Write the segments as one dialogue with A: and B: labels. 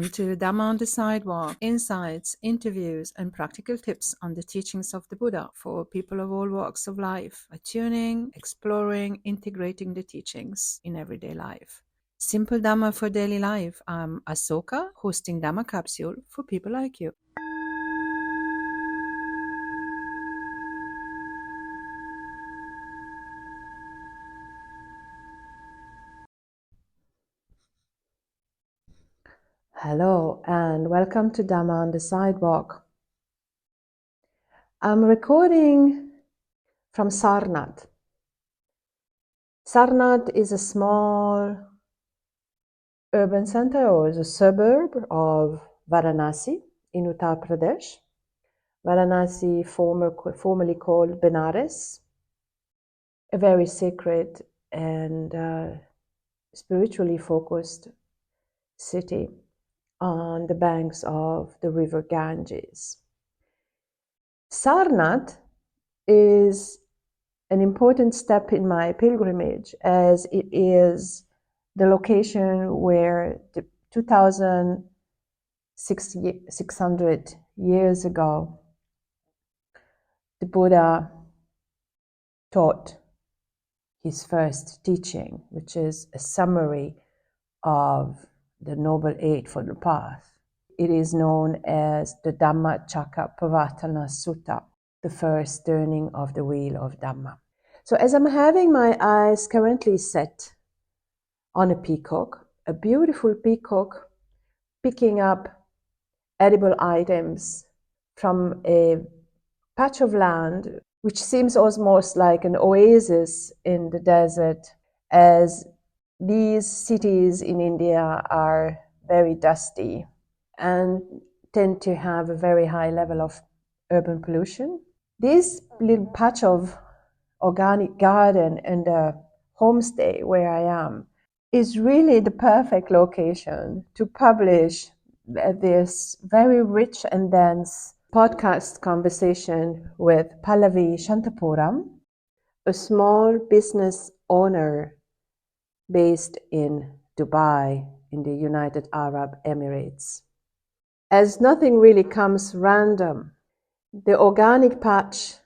A: Welcome to Dhamma on the Sidewalk, insights, interviews, and practical tips on the teachings of the Buddha for people of all walks of life, attuning, exploring, integrating the teachings in everyday life. Simple Dhamma for daily life. I'm Asoka, hosting Dhamma Capsule for people like you. Hello and welcome to Dhamma on the Sidewalk. I'm recording from Sarnath. Sarnath is a small urban center or is a suburb of Varanasi in Uttar Pradesh. Varanasi, formerly called Benares, a very sacred and spiritually focused city on the banks of the river Ganges. Sarnath is an important step in my pilgrimage, as it is the location where 2,600 years ago the Buddha taught his first teaching, which is a summary of the Noble Eightfold Path. It is known as the Dhammacakkappavattana Sutta, the first turning of the wheel of Dhamma. So as I'm having my eyes currently set on a peacock, a beautiful peacock picking up edible items from a patch of land which seems almost like an oasis in the desert, as these cities in India are very dusty and tend to have a very high level of urban pollution. This little patch of organic garden and a homestay where I am is really the perfect location to publish this very rich and dense podcast conversation with Pallavi Shantapuram, a small business owner based in Dubai in the United Arab Emirates. As nothing really comes random, the organic patch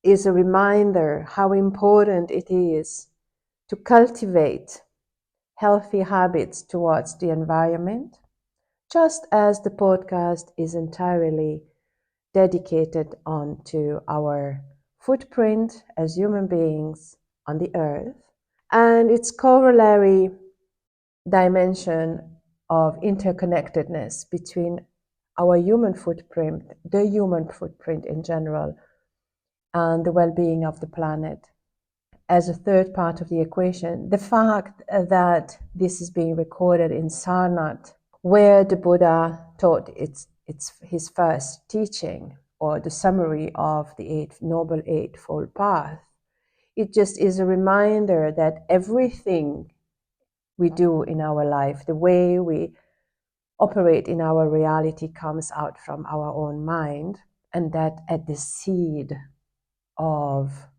A: is a reminder how important it is to cultivate healthy habits towards the environment, just as the podcast is entirely dedicated onto our footprint as human beings on the earth, and its corollary dimension of interconnectedness between our human footprint, the human footprint in general, and the well-being of the planet. As a third part of the equation, the fact that this is being recorded in Sarnath, where the Buddha taught his first teaching, or the summary of the Noble Eightfold Path, it just is a reminder that everything we do in our life, the way we operate in our reality, comes out from our own mind, and that at the seed of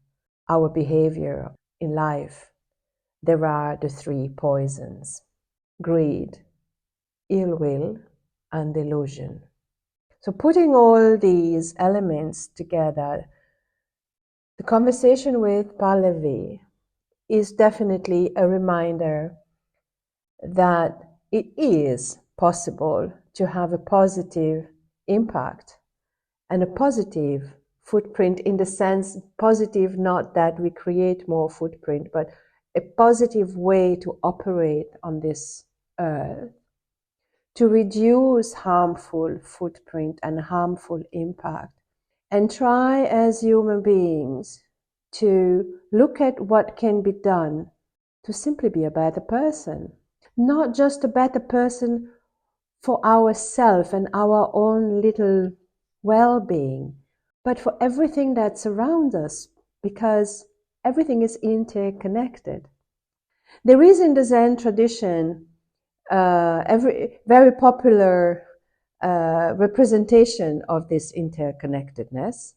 A: our behavior in life, there are the three poisons: greed, ill will, and delusion. So putting all these elements together, the conversation with Pallavi is definitely a reminder that it is possible to have a positive impact and a positive footprint, in the sense, positive not that we create more footprint, but a positive way to operate on this earth, to reduce harmful footprint and harmful impact, and try as human beings to look at what can be done to simply be a better person. Not just a better person for ourselves and our own little well-being, but for everything that's around us, because everything is interconnected. There is in the Zen tradition very popular representation of this interconnectedness,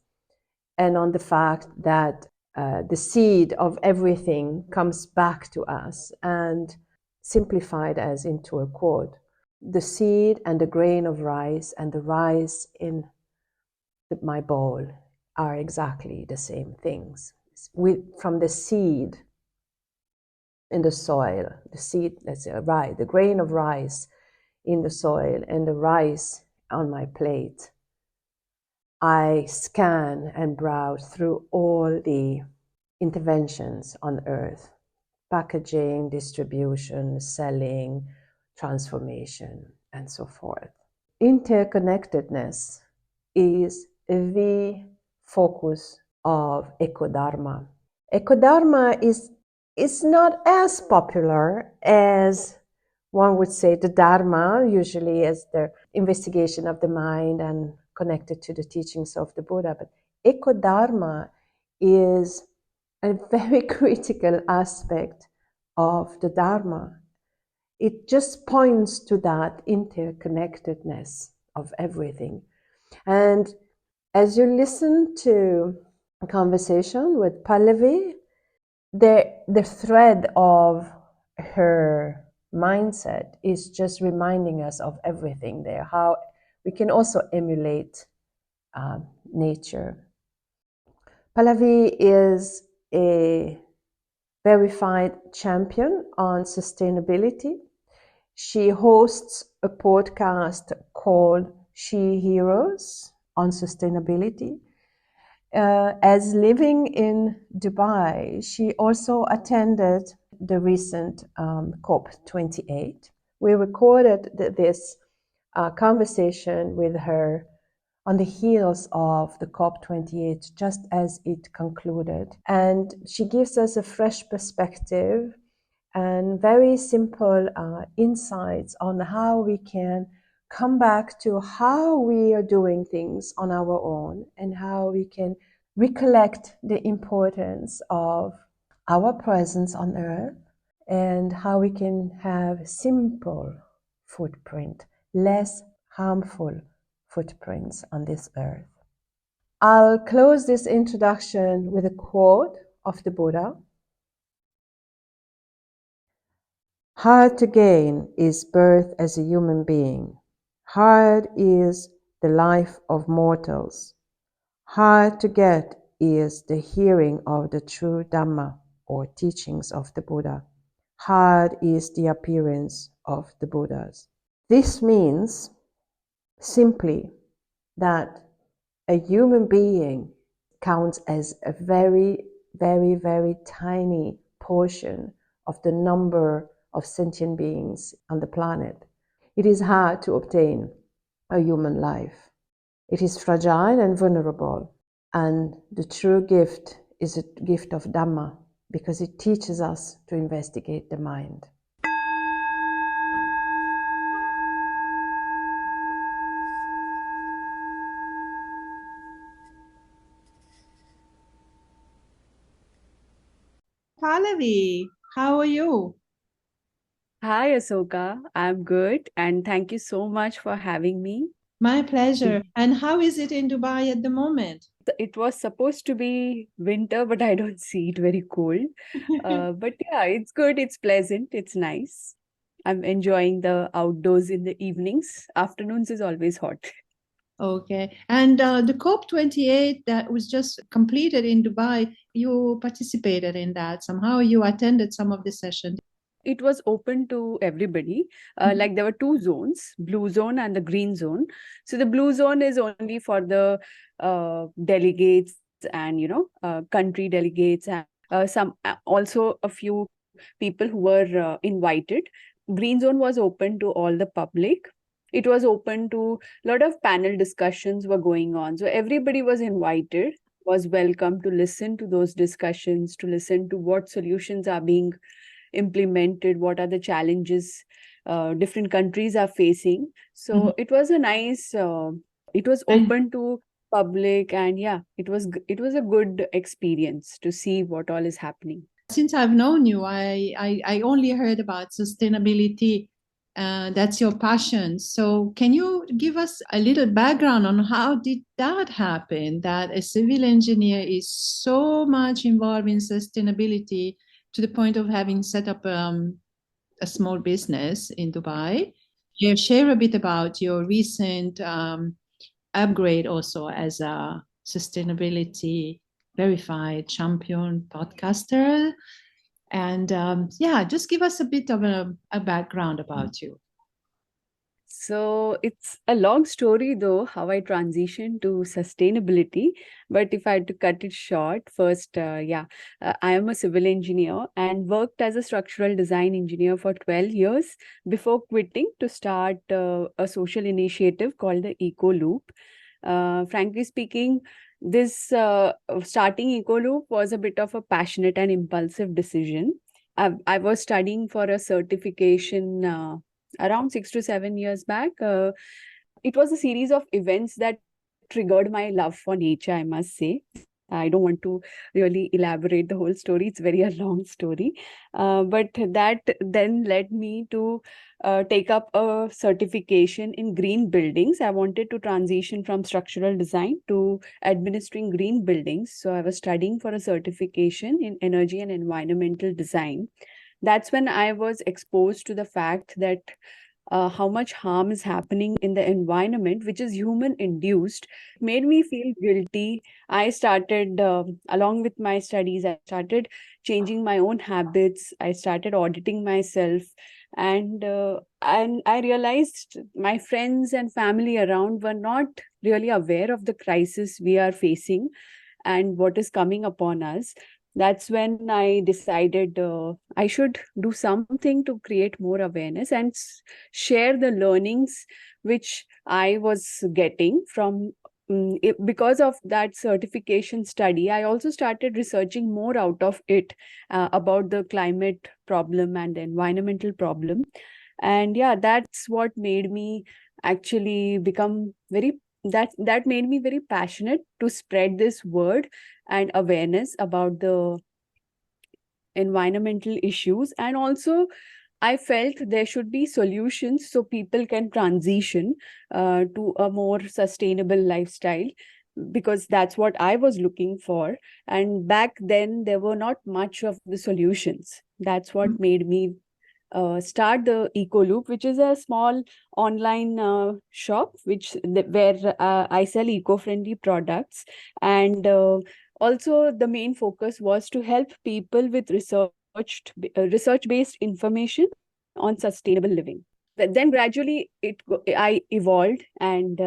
A: and on the fact that the seed of everything comes back to us, and simplified as into a quote: the seed and the grain of rice and the rice in my bowl are exactly the same things. From the seed in the soil, the seed, let's say, right, the grain of rice in the soil and the rice on my plate, I scan and browse through all the interventions on earth: packaging, distribution, selling, transformation, and so forth. Interconnectedness is the focus of Eco-Dhamma. Eco-Dhamma is not as popular as one would say the Dharma, usually as the investigation of the mind and connected to the teachings of the Buddha. But Eco-Dhamma is a very critical aspect of the Dharma. It just points to that interconnectedness of everything. And as you listen to a conversation with Pallavi, the thread of her mindset is just reminding us of everything there, how we can also emulate nature. Pallavi is a verified champion on sustainability. She hosts a podcast called She Heroes on sustainability. As living in Dubai, she also attended the recent COP28. We recorded this conversation with her on the heels of the COP28, just as it concluded. And she gives us a fresh perspective and very simple insights on how we can come back to how we are doing things on our own and how we can recollect the importance of our presence on earth and how we can have simple footprint, less harmful footprints on this earth. I'll close this introduction with a quote of the Buddha. Hard to gain is birth as a human being. Hard is the life of mortals. Hard to get is the hearing of the true Dhamma or teachings of the Buddha. Hard is the appearance of the Buddhas. This means simply that a human being counts as a very, very, very tiny portion of the number of sentient beings on the planet. It is hard to obtain a human life. It is fragile and vulnerable. And the true gift is a gift of Dhamma because it teaches us to investigate the mind.
B: Pallavi, how are you?
C: Hi, Asoka. I'm good. And thank you so much for having me.
B: My pleasure. And how is it in Dubai at the moment?
C: It was supposed to be winter, but I don't see it very cold. But yeah, it's good. It's pleasant. It's nice. I'm enjoying the outdoors in the evenings. Afternoons is always hot.
B: Okay. And the COP28 that was just completed in Dubai, you participated in that somehow. You attended some of the sessions.
C: It was open to everybody. Like there were two zones, blue zone and the green zone. So the blue zone is only for the delegates and country delegates and some also a few people who were invited. Green zone was open to all the public. It was open to a lot of panel discussions were going on. So everybody was invited, was welcome to listen to those discussions, to listen to what solutions are being implemented, what are the challenges different countries are facing. So it was a nice it was open to public, and yeah, it was a good experience to see what all is happening.
B: Since I've known you, I only heard about sustainability. That's your passion. So can you give us a little background on how did that happen, that a civil engineer is so much involved in sustainability to the point of having set up a small business in Dubai? share a bit about your recent upgrade also as a sustainability verified champion podcaster. And just give us a bit of a background about you.
C: So it's a long story though, how I transitioned to sustainability. But if I had to cut it short, first, I am a civil engineer and worked as a structural design engineer for 12 years before quitting to start a social initiative called the Ecoloop. Frankly speaking, this starting Ecoloop was a bit of a passionate and impulsive decision. I was studying for a certification around 6 to 7 years back. It was a series of events that triggered my love for nature, I must say. I don't want to really elaborate the whole story. It's very a long story. But that then led me to take up a certification in green buildings. I wanted to transition from structural design to administering green buildings. So I was studying for a certification in energy and environmental design. That's when I was exposed to the fact that how much harm is happening in the environment, which is human induced, made me feel guilty. I started, along with my studies, I started changing my own habits. I started auditing myself. And I realized my friends and family around were not really aware of the crisis we are facing and what is coming upon us. That's when I decided I should do something to create more awareness and share the learnings which I was getting from. Because of that certification study, I also started researching more out of it about the climate problem and the environmental problem. And yeah, that's what made me actually become that made me very passionate to spread this word and awareness about the environmental issues. And also I felt there should be solutions so people can transition to a more sustainable lifestyle, because that's what I was looking for. And back then there were not much of the solutions. That's what made me start the Ecoloop, which is a small online shop where I sell eco-friendly products. And also the main focus was to help people with research-based information on sustainable living. But then gradually I evolved and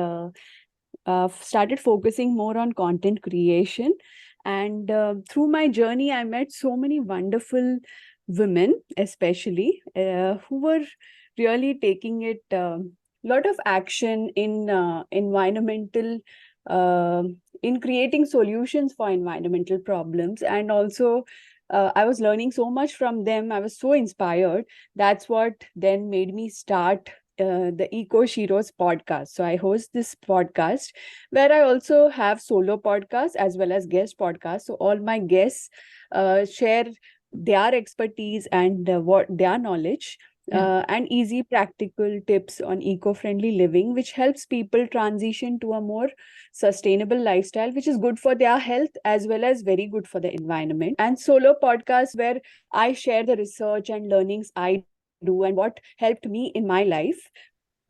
C: started focusing more on content creation. And through my journey, I met so many wonderful women, especially who were really taking it lot of action in environmental, in creating solutions for environmental problems. And also I was learning so much from them. I was so inspired. That's what then made me start the Eco Shiro's podcast. So I host this podcast where I also have solo podcasts as well as guest podcasts. So all my guests share their expertise and what their knowledge and easy practical tips on eco-friendly living, which helps people transition to a more sustainable lifestyle, which is good for their health as well as very good for the environment. And solo podcasts where I share the research and learnings I do and what helped me in my life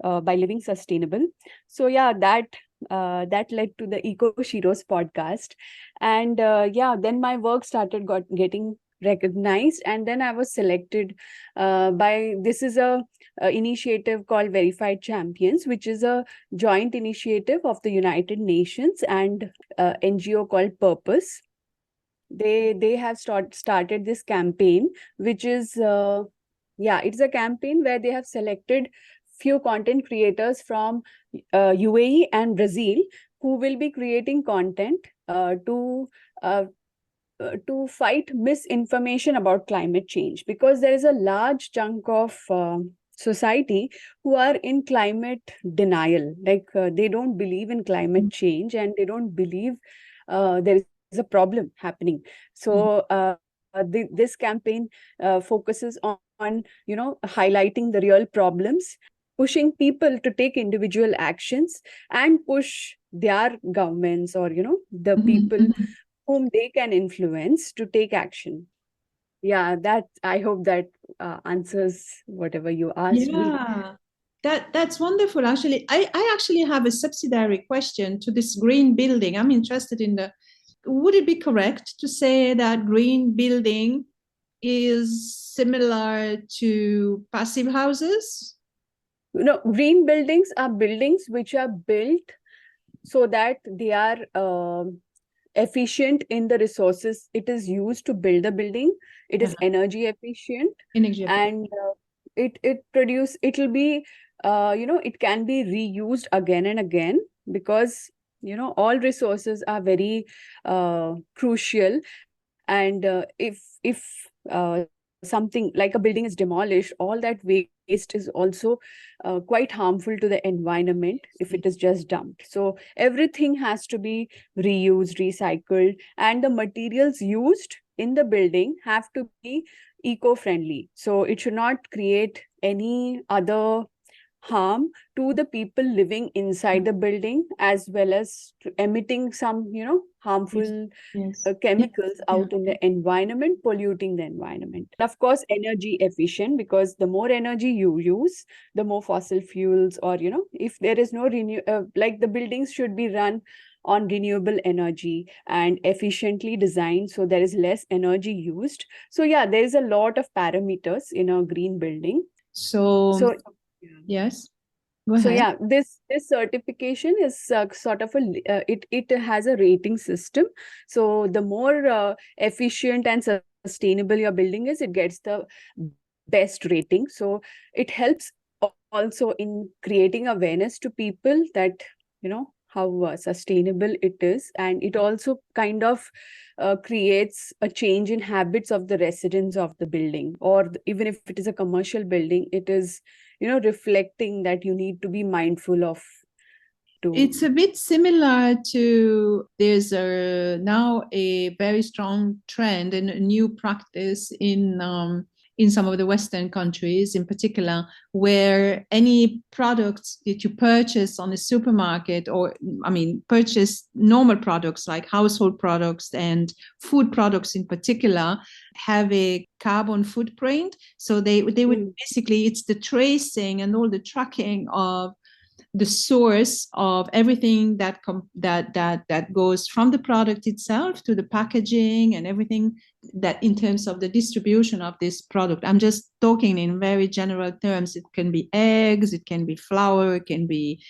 C: by living sustainable. So yeah, that led to the Eco Shiro's podcast. And then my work started getting recognized, and then I was selected by this is a initiative called Verified Champions, which is a joint initiative of the United Nations and NGO called Purpose. They have started this campaign, which is it's a campaign where they have selected few content creators from UAE and Brazil who will be creating content to fight misinformation about climate change, because there is a large chunk of society who are in climate denial. Like they don't believe in climate change and they don't believe there is a problem happening. So this campaign focuses on highlighting the real problems, pushing people to take individual actions and push their governments or the people whom they can influence to take action. Yeah, that I hope that answers whatever you asked me.
B: Yeah, That's wonderful. Actually, I actually have a subsidiary question to this green building. I'm interested in would it be correct to say that green building is similar to passive houses?
C: No, green buildings are buildings which are built so that they are efficient in the resources it is used to build the building. It is energy efficient,
B: Energy
C: and it'll be it can be reused again and again, because all resources are very crucial. And if something like a building is demolished, all that waste is also quite harmful to the environment if it is just dumped. So everything has to be reused, recycled, and the materials used in the building have to be eco-friendly. So it should not create any other harm to the people living inside the building, as well as emitting some harmful chemicals out in the environment, polluting the environment. Of course, energy efficient, because the more energy you use, the more fossil fuels, or if there is no like the buildings should be run on renewable energy and efficiently designed, so there is less energy used. So yeah, there is a lot of parameters in a green building.
B: So yes.
C: So yeah, this certification is sort of it has a rating system. So the more efficient and sustainable your building is, it gets the best rating. So it helps also in creating awareness to people that how sustainable it is, and it also kind of creates a change in habits of the residents of the building, or even if it is a commercial building, it is reflecting that you need to be mindful of.
B: It's a bit similar to, there's now a very strong trend and a new practice in some of the Western countries in particular, where any products that you purchase on a supermarket, or purchase normal products like household products and food products in particular, have a carbon footprint. So they would basically, it's the tracing and all the tracking of the source of everything that goes from the product itself to the packaging and everything that in terms of the distribution of this product. I'm just talking in very general terms. It can be eggs, it can be flour, it can be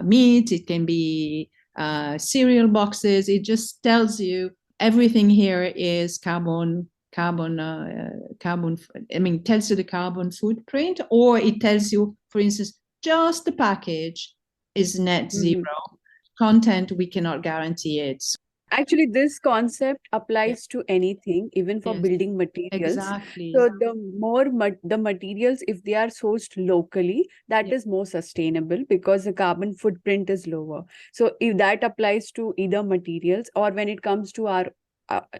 B: meat, it can be cereal boxes. It just tells you everything here is carbon. It tells you the carbon footprint, or it tells you, for instance, just the package is net zero. Content, we cannot guarantee it.
C: Actually, this concept applies to anything, even for building materials.
B: Exactly.
C: So the more the materials, if they are sourced locally, that is more sustainable, because the carbon footprint is lower. So if that applies to either materials, or when it comes to our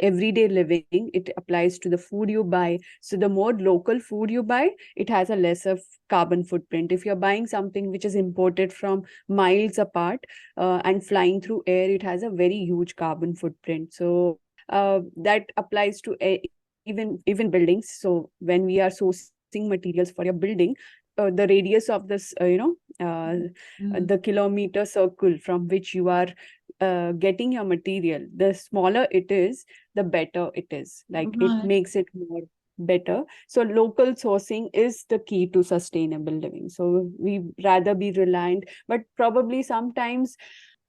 C: everyday living, it applies to the food you buy. So the more local food you buy, it has a lesser carbon footprint. If you're buying something which is imported from miles apart and flying through air, it has a very huge carbon footprint. So that applies to even buildings. So when we are sourcing materials for your building, the radius of this the kilometer circle from which you are getting your material, the smaller it is, the better it is. Like it makes it more better. So local sourcing is the key to sustainable living. So we rather be reliant, but probably sometimes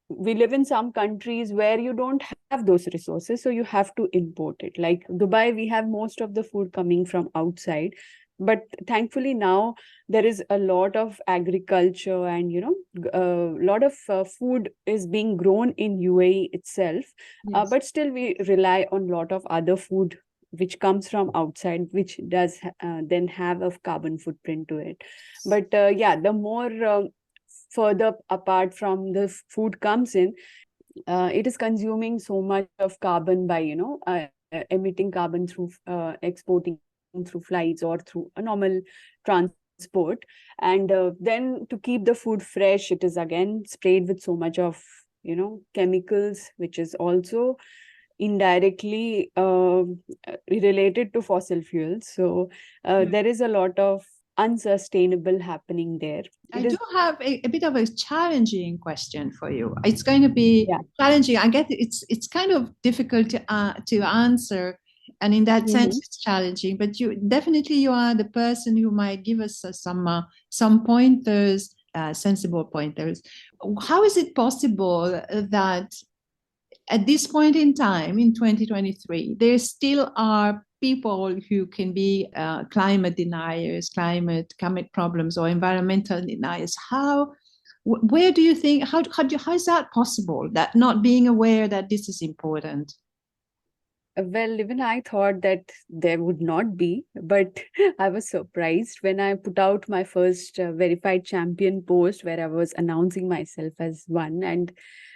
C: we live in some countries where you don't have those resources, so you have to import it. Like Dubai, we have most of the food coming from outside, but thankfully now there is a lot of agriculture, and a lot of food is being grown in UAE itself. But still we rely on a lot of other food which comes from outside, which does then have a carbon footprint to it. But yeah, the more further apart from the food comes in, it is consuming so much of carbon by emitting carbon through exporting through flights or through a normal transport. And then to keep the food fresh, it is again sprayed with so much of chemicals, which is also indirectly related to fossil fuels. So there is a lot of unsustainable happening there.
B: I do have a bit of a challenging question for you. It's going to be challenging. I get it's kind of difficult to answer, and in that sense, it's challenging. But you are the person who might give us some pointers, sensible pointers. How is it possible that at this point in time, in 2023, there still are people who can be climate deniers, climate problems, or environmental deniers? Where do you think, how is that possible, that not being aware that this is important?
C: Well, even I thought that there would not be, but I was surprised when I put out my first verified champion post where I was announcing myself as one, and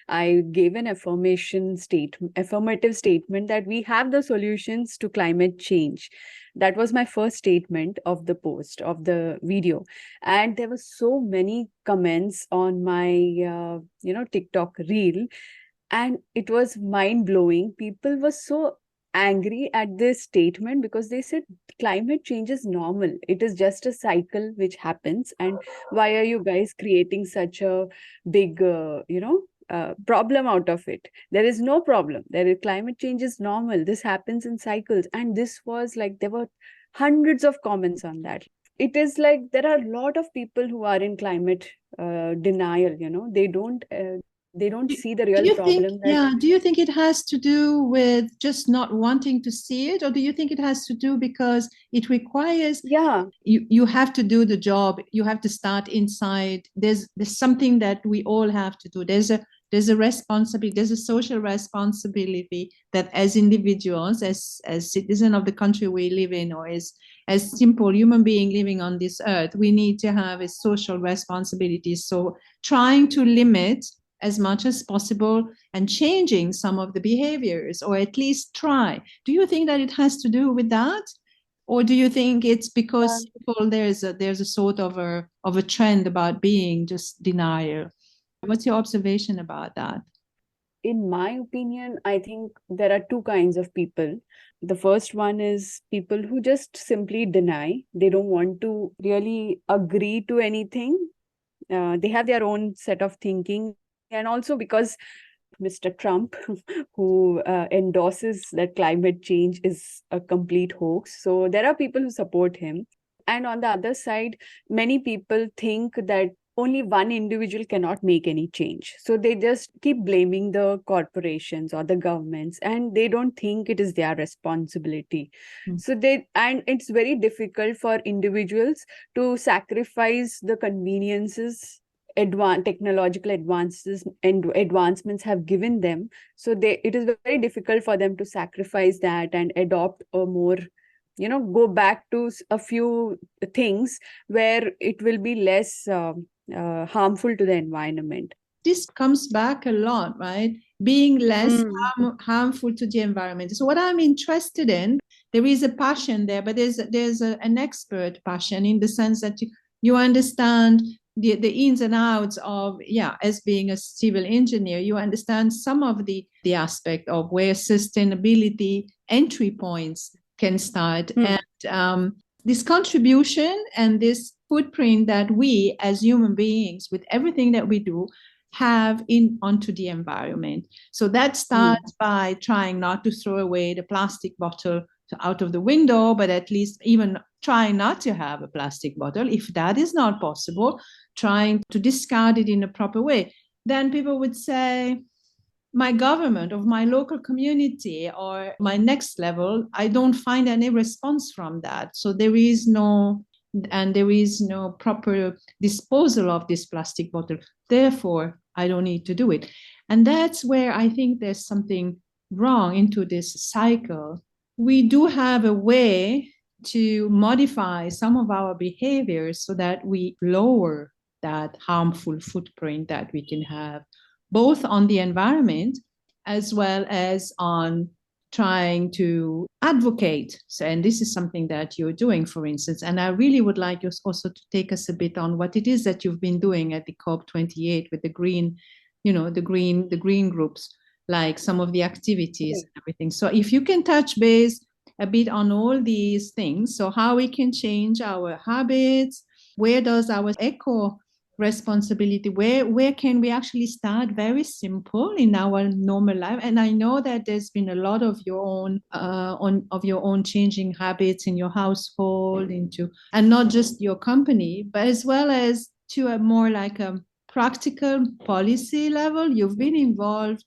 C: I gave an affirmative statement that we have the solutions to climate change. That was my first statement of the post, of the video. And there were so many comments on my, TikTok reel. And it was mind blowing. People were so angry at this statement because they said climate change is normal. It is just a cycle which happens. And why are you guys creating such a big, problem out of it? There is no problem. Climate change is normal. This happens in cycles. And this was like, there were hundreds of comments on that. It is like there are a lot of people who are in climate denial. They don't see the real problem.
B: Do you think it has to do with just not wanting to see it, or do you think it has to do because it requires you have to do the job, you have to start inside? There's something that we all have to do. There's a responsibility, there's a social responsibility that as individuals, as citizens of the country we live in, or as simple human being living on this earth, we need to have a social responsibility. So trying to limit as much as possible and changing some of the behaviors, or at least try. Do you think that it has to do with that? Or do you think it's because there's a sort of a trend about being just denial? What's your observation about that?
C: In my opinion, I think there are two kinds of people. The first one is people who just simply deny. They don't want to really agree to anything. They have their own set of thinking. And also because Mr. Trump, who endorses that climate change is a complete hoax. So there are people who support him. And on the other side, many people think that only one individual cannot make any change. So they just keep blaming the corporations or the governments, and they don't think it is their responsibility. So it's very difficult for individuals to sacrifice the conveniences technological advances and advancements have given them. So it is very difficult for them to sacrifice that and adopt a more, go back to a few things where it will be less harmful to the environment.
B: This comes back a lot, right? Being less harmful to the environment. So what I'm interested in, there is a passion there, but there's an expert passion in the sense that you understand the ins and outs of, as being a civil engineer, you understand some of the aspect of where sustainability entry points can start. And this contribution and this footprint that we as human beings, with everything that we do, have onto the environment. So that starts by trying not to throw away the plastic bottle out of the window, but at least even trying not to have a plastic bottle. If that is not possible, trying to discard it in a proper way. Then people would say, my government of my local community or my next level, I don't find any response from that. So there is no proper disposal of this plastic bottle. Therefore, I don't need to do it. And that's where I think there's something wrong into this cycle. We do have a way to modify some of our behaviors so that we lower that harmful footprint that we can have, both on the environment as well as on trying to advocate. So, and this is something that you're doing, for instance, and I really would like you also to take us a bit on what it is that you've been doing at the COP28 with the green, the green groups, like some of the activities and everything. So if you can touch base a bit on all these things. So how we can change our habits, where does our eco responsibility, where can we actually start very simple in our normal life. And I know that there's been a lot of your own changing habits in your household, into, and not just your company, but as well as to a more like a practical policy level. You've been involved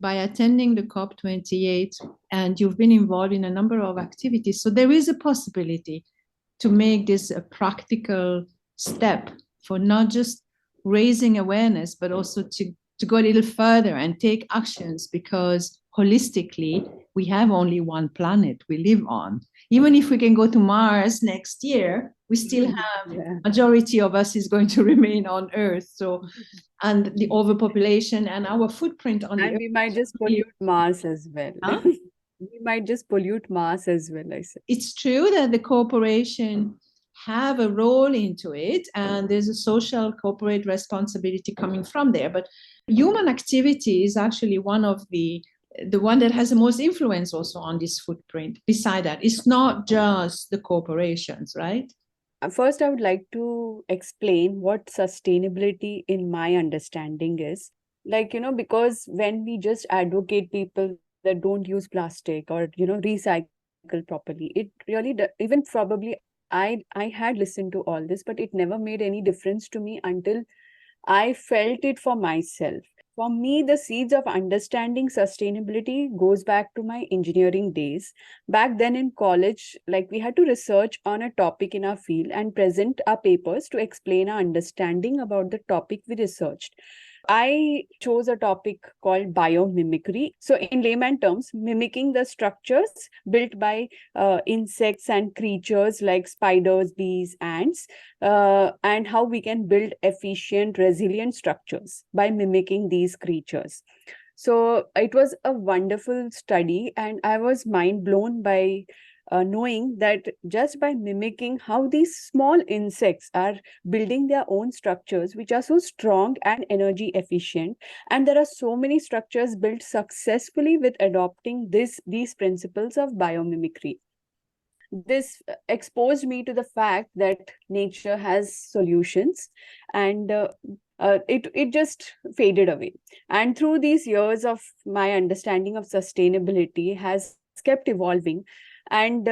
B: by attending the COP28, and you've been involved in a number of activities. So there is a possibility to make this a practical step for not just raising awareness, but also to go a little further and take actions, because holistically, we have only one planet we live on. Even if we can go to Mars next year, we still have, majority of us is going to remain on Earth. So, and the overpopulation and our footprint on the Earth.
C: And we might just pollute Mars as well.
B: Huh?
C: We might just pollute Mars as well, I said.
B: It's true that the corporation have a role into it, and there's a social corporate responsibility coming from there. But human activity is actually one of the one that has the most influence also on this footprint. Beside that, it's not just the corporations, right?
C: First, I would like to explain what sustainability in my understanding is. Like, because when we just advocate people that don't use plastic or, recycle properly, it really, even probably I had listened to all this, but it never made any difference to me until I felt it for myself. For me, the seeds of understanding sustainability goes back to my engineering days. Back then in college, like we had to research on a topic in our field and present our papers to explain our understanding about the topic we researched. I chose a topic called biomimicry. So in layman terms, mimicking the structures built by insects and creatures like spiders, bees, ants, and how we can build efficient, resilient structures by mimicking these creatures. So it was a wonderful study, and I was mind blown by knowing that just by mimicking how these small insects are building their own structures, which are so strong and energy efficient, and there are so many structures built successfully with adopting these principles of biomimicry. This exposed me to the fact that nature has solutions, and it just faded away. And through these years of my understanding of sustainability has kept evolving. And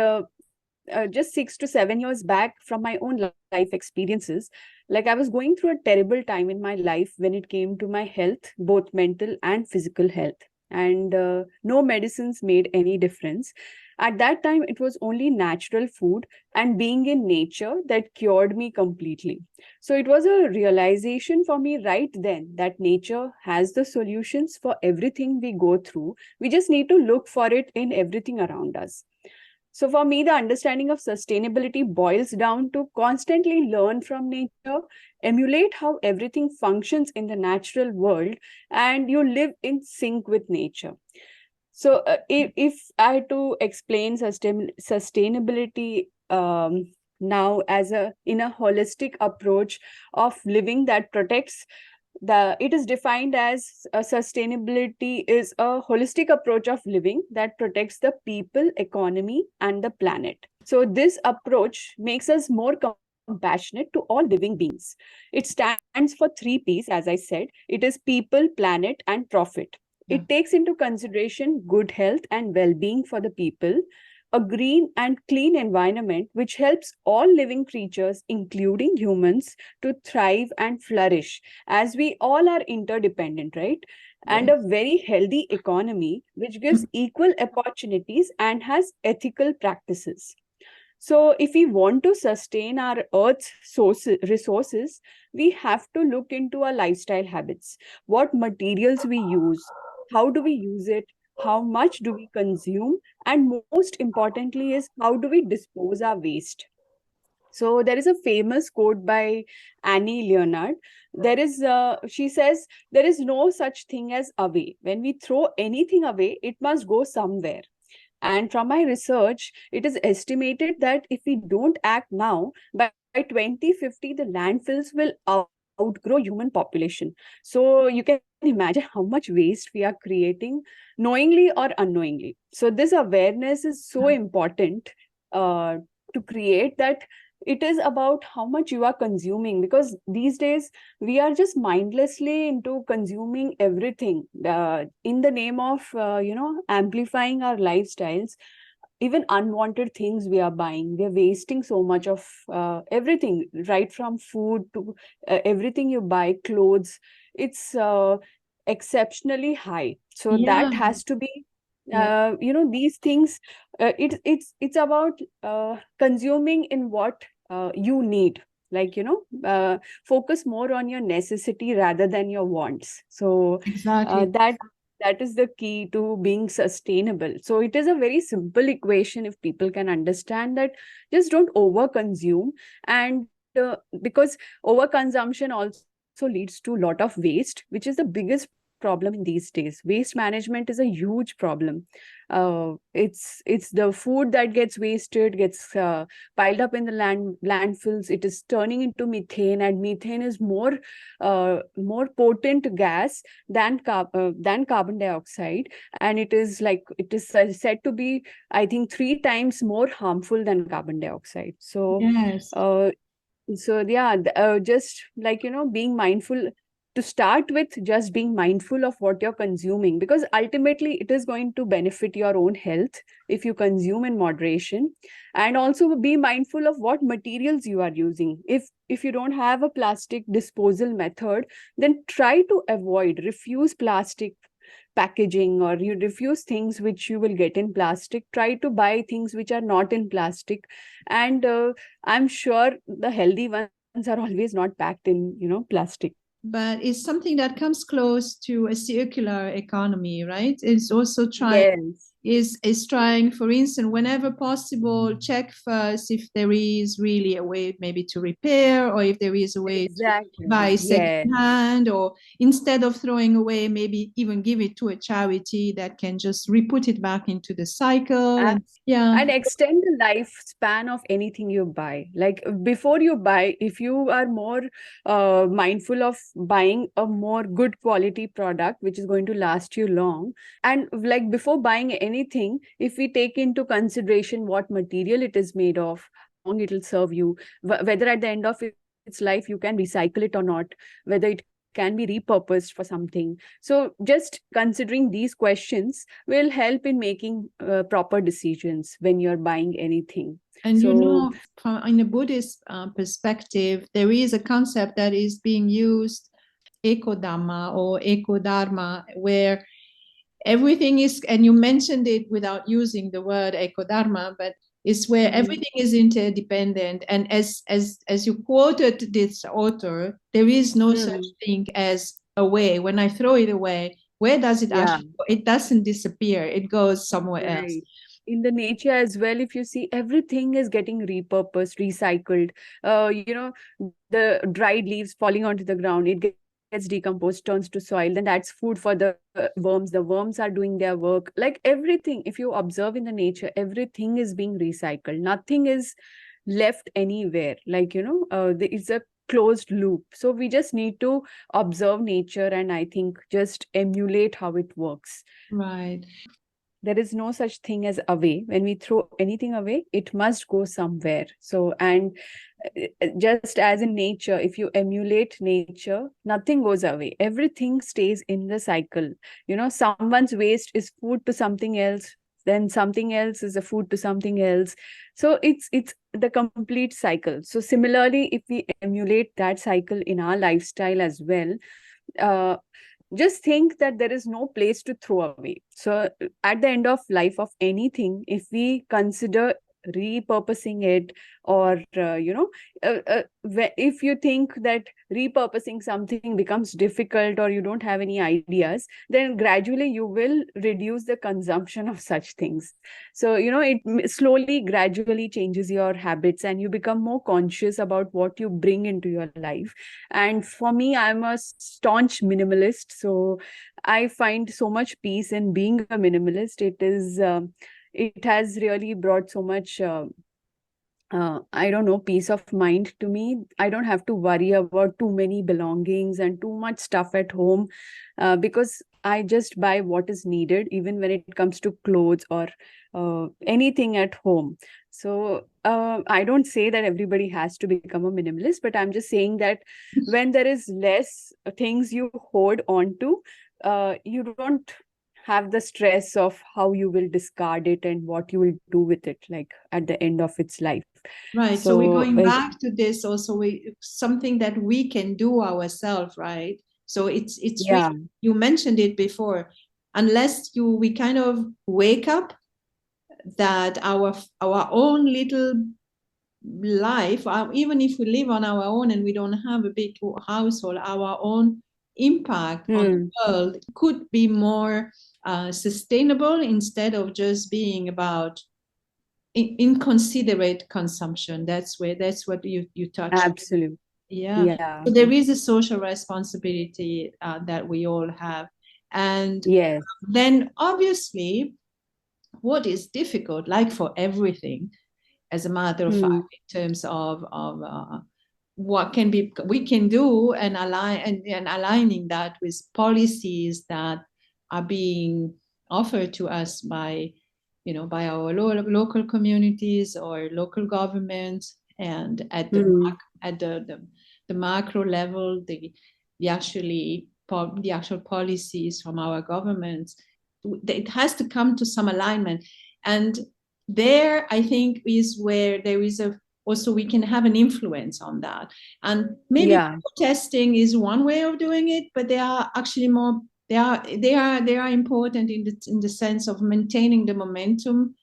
C: just 6 to 7 years back, from my own life experiences, like I was going through a terrible time in my life when it came to my health, both mental and physical health. And no medicines made any difference. At that time, it was only natural food and being in nature that cured me completely. So it was a realization for me right then that nature has the solutions for everything we go through. We just need to look for it in everything around us. So for me, the understanding of sustainability boils down to constantly learn from nature, emulate how everything functions in the natural world, and you live in sync with nature. So if I had to explain sustainability now as in a holistic approach of living that protects, it is defined as sustainability is a holistic approach of living that protects the people, economy, and the planet. So this approach makes us more compassionate to all living beings. It stands for 3 P's, as I said. It is people, planet, and profit. It takes into consideration good health and well-being for the people, a green and clean environment which helps all living creatures, including humans, to thrive and flourish, as we all are interdependent, right? And a very healthy economy which gives equal opportunities and has ethical practices. So if we want to sustain our Earth's resources, we have to look into our lifestyle habits. What materials we use, how do we use it, how much do we consume, and most importantly is how do we dispose our waste. So there is a famous quote by Annie Leonard. She says, there is no such thing as away. When we throw anything away, it must go somewhere. And from my research, it is estimated that if we don't act now, by 2050, the landfills will outgrow human population. So you can imagine how much waste we are creating, knowingly or unknowingly. So this awareness is so important uh, to create, that it is about how much you are consuming, because these days we are just mindlessly into consuming everything in the name of amplifying our lifestyles. Even unwanted things we are buying, we are wasting so much of everything, right from food to everything you buy, clothes. It's exceptionally high, so
B: Yeah.
C: that has to be
B: Yeah.
C: these things. It's about consuming in what you need, like focus more on your necessity rather than your wants. So
B: Exactly.
C: that is the key to being sustainable. So it is a very simple equation if people can understand that. Just don't overconsume. And because overconsumption also leads to a lot of waste, which is the biggest problem in these days. Waste management is a huge problem. It's the food that gets wasted, gets piled up in the landfills. It is turning into methane, and methane is more potent gas than carbon dioxide. And it is said to be, I think, 3 times more harmful than carbon dioxide. So
B: Yes.
C: yeah, just like being mindful, to start with, just being mindful of what you're consuming, because ultimately it is going to benefit your own health if you consume in moderation. And also be mindful of what materials you are using. If you don't have a plastic disposal method, then try to refuse plastic packaging, or you refuse things which you will get in plastic. Try to buy things which are not in plastic. And I'm sure the healthy ones are always not packed in plastic.
B: But it's something that comes close to a circular economy, right? It's also trying
C: Yes,
B: is trying, for instance, whenever possible, check first if there is really a way maybe to repair, or if there is a way to
C: exactly.
B: buy second
C: Yes,
B: hand, or instead of throwing away, maybe even give it to a charity that can just re-put it back into the cycle. And yeah.
C: and extend the lifespan of anything you buy. Like before you buy, if you are more mindful of buying a more good quality product which is going to last you long. And like before buying anything, if we take into consideration what material it is made of, how long it will serve you, whether at the end of its life you can recycle it or not, whether it can be repurposed for something. So just considering these questions will help in making proper decisions when you're buying anything.
B: And
C: So
B: from in a Buddhist perspective, there is a concept that is being used, Eco-Dhamma or Eco-Dharma, where everything is, and you mentioned it without using the word Eco-Dharma, but it's where everything is interdependent. And as you quoted this author, there is no such thing as away. When I throw it away, where does it actually go? It doesn't disappear. It goes somewhere else.
C: In the nature as well, if you see, everything is getting repurposed, recycled. The dried leaves falling onto the ground, it gets decomposed, turns to soil, then that's food for the worms. The worms are doing their work. Like everything, if you observe in the nature, everything is being recycled. Nothing is left anywhere. Like it's a closed loop. So we just need to observe nature, and I think just emulate how it works.
B: Right.
C: There is no such thing as away. When we throw anything away, it must go somewhere. So, and just as in nature, if you emulate nature, nothing goes away. Everything stays in the cycle. Someone's waste is food to something else, then something else is a food to something else. So it's the complete cycle. So similarly, if we emulate that cycle in our lifestyle as well, just think that there is no place to throw away. So at the end of life of anything, if we consider repurposing it, or if you think that repurposing something becomes difficult, or you don't have any ideas, then gradually you will reduce the consumption of such things. So it slowly gradually changes your habits, and you become more conscious about what you bring into your life. And for me, I'm a staunch minimalist, so I find so much peace in being a minimalist. It has really brought so much I don't know, peace of mind to me. I don't have to worry about too many belongings and too much stuff at home, because I just buy what is needed, even when it comes to clothes or anything at home. So I don't say that everybody has to become a minimalist, but I'm just saying that when there is less things you hold on to, you don't have the stress of how you will discard it and what you will do with it, like at the end of its life.
B: Right. So we're
C: So
B: going back to this also. Something that we can do ourselves, right? So it's
C: yeah.
B: really, you mentioned it before. Unless we kind of wake up that our own little life, even if we live on our own and we don't have a big household, our own impact on the world could be more sustainable, instead of just being about inconsiderate consumption. That's what you touched.
C: Absolutely.
B: Yeah.
C: Yeah.
B: So there is a social responsibility that we all have. And
C: Yes.
B: then obviously, what is difficult, like for everything, as a matter of fact, in terms of what we can do, and aligning that with policies that are being offered to us by by our local communities or local governments, and at the macro level, the actual policies from our governments. It has to come to some alignment, and there I think is where there is also we can have an influence on that. And maybe
C: Yeah.
B: protesting is one way of doing it, but they are actually more, they are important in the sense of maintaining the momentum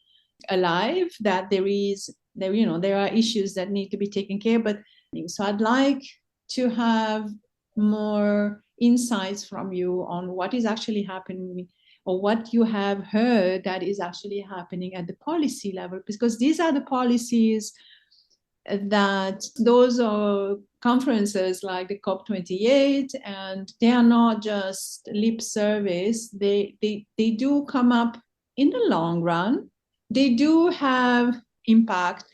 B: alive, that there are issues that need to be taken care of. But so I'd like to have more insights from you on what is actually happening, or what you have heard that is actually happening at the policy level, because these are the policies that those are conferences like the COP28, and they are not just lip service. They do come up in the long run. They do have impact,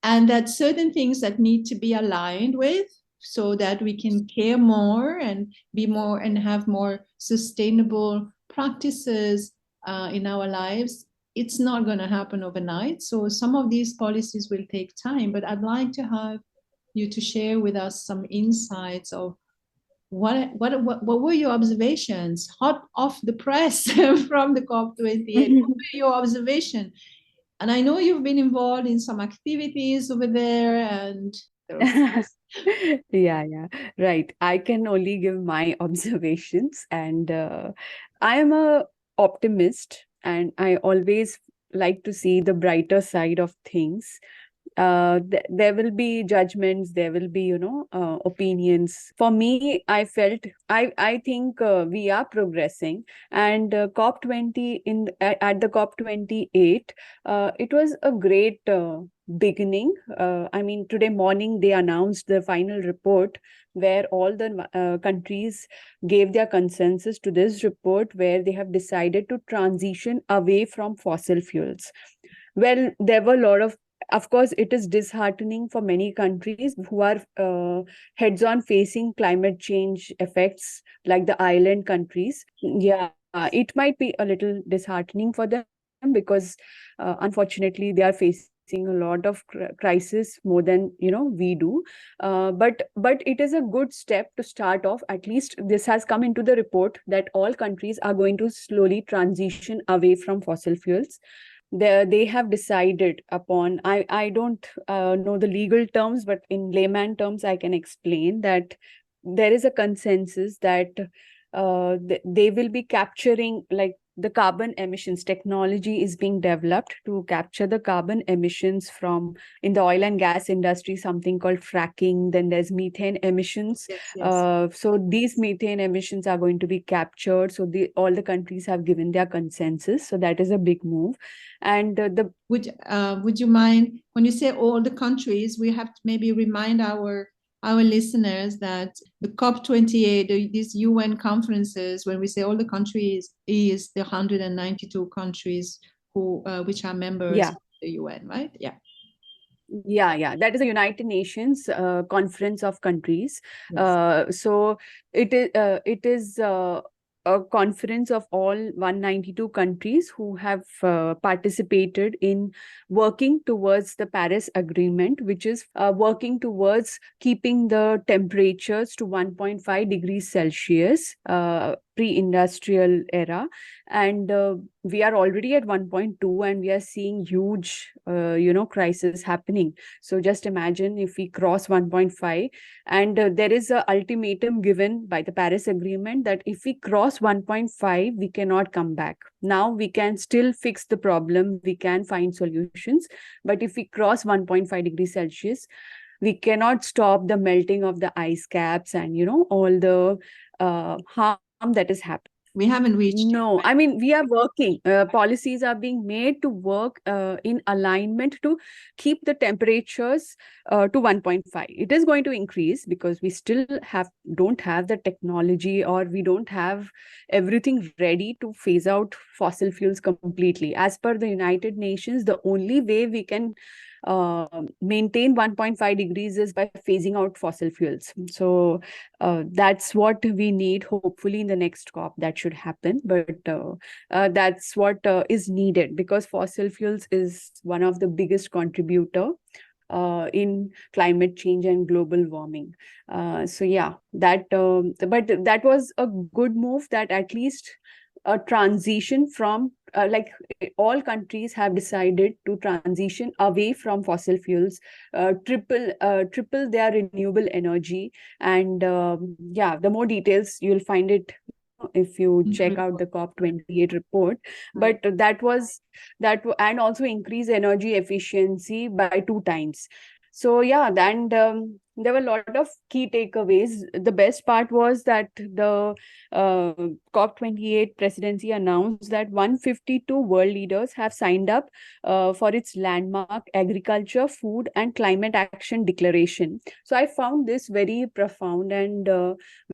B: and that certain things that need to be aligned with, so that we can care more and be more and have more sustainable practices in our lives. It's not going to happen overnight. So some of these policies will take time, but I'd like to have you to share with us some insights of what were your observations, hot off the press from the COP28? What were your observations? And I know you've been involved in some activities over there, and
C: Yeah, right. I can only give my observations, and I am a optimist, and I always like to see the brighter side of things. There will be judgments, there will be, opinions. For me, I think we are progressing, and COP20 at the COP28, it was a great beginning. I mean, today morning they announced the final report, where all the countries gave their consensus to this report, where they have decided to transition away from fossil fuels. Well, there were a lot of course, it is disheartening for many countries who are heads on facing climate change effects, like the island countries. Yeah, it might be a little disheartening for them, because unfortunately they are facing a lot of crisis more than we do. But it is a good step to start off. At least this has come into the report that all countries are going to slowly transition away from fossil fuels. They have decided upon, I don't know the legal terms, but in layman terms I can explain that there is a consensus that they will be capturing, like, the carbon emissions. Technology is being developed to capture the carbon emissions from, in the oil and gas industry, something called fracking. Then there's methane emissions.
B: yes.
C: So these methane emissions are going to be captured. So all the countries have given their consensus. So that is a big move. And
B: Would you mind, when you say all the countries, we have to maybe remind our listeners that the COP28, these UN conferences, when we say all the countries, is the 192 countries who which are members
C: yeah,
B: of the UN, right? Yeah.
C: Yeah. That is a United Nations Conference of Countries.
A: Yes.
C: So it is a conference of all 192 countries who have participated in working towards the Paris Agreement, which is working towards keeping the temperatures to 1.5 degrees Celsius pre-industrial era. And we are already at 1.2, and we are seeing huge crisis happening. So just imagine if we cross 1.5, and there is a ultimatum given by the Paris Agreement that if we cross 1.5, we cannot come back. Now we can still fix the problem, we can find solutions, but if we cross 1.5 degrees Celsius, we cannot stop the melting of the ice caps and all the harm that is happening.
B: We haven't reached.
C: No, I mean, we are working. Policies are being made to work in alignment to keep the temperatures to 1.5. It is going to increase because we still don't have the technology, or we don't have everything ready to phase out fossil fuels completely. As per the United Nations, the only way we can maintain 1.5 degrees is by phasing out fossil fuels. So that's what we need. Hopefully in the next COP that should happen, but that's what is needed, because fossil fuels is one of the biggest contributor in climate change and global warming. So yeah, but that was a good move, that at least a transition from all countries have decided to transition away from fossil fuels, triple their renewable energy. And yeah, the more details you'll find it if you check out the COP28 report. But and also increase energy efficiency by 2 times. So yeah, and there were a lot of key takeaways. The best part was that the COP28 presidency announced that 152 world leaders have signed up for its landmark Agriculture, Food and Climate Action Declaration. So I found this very profound and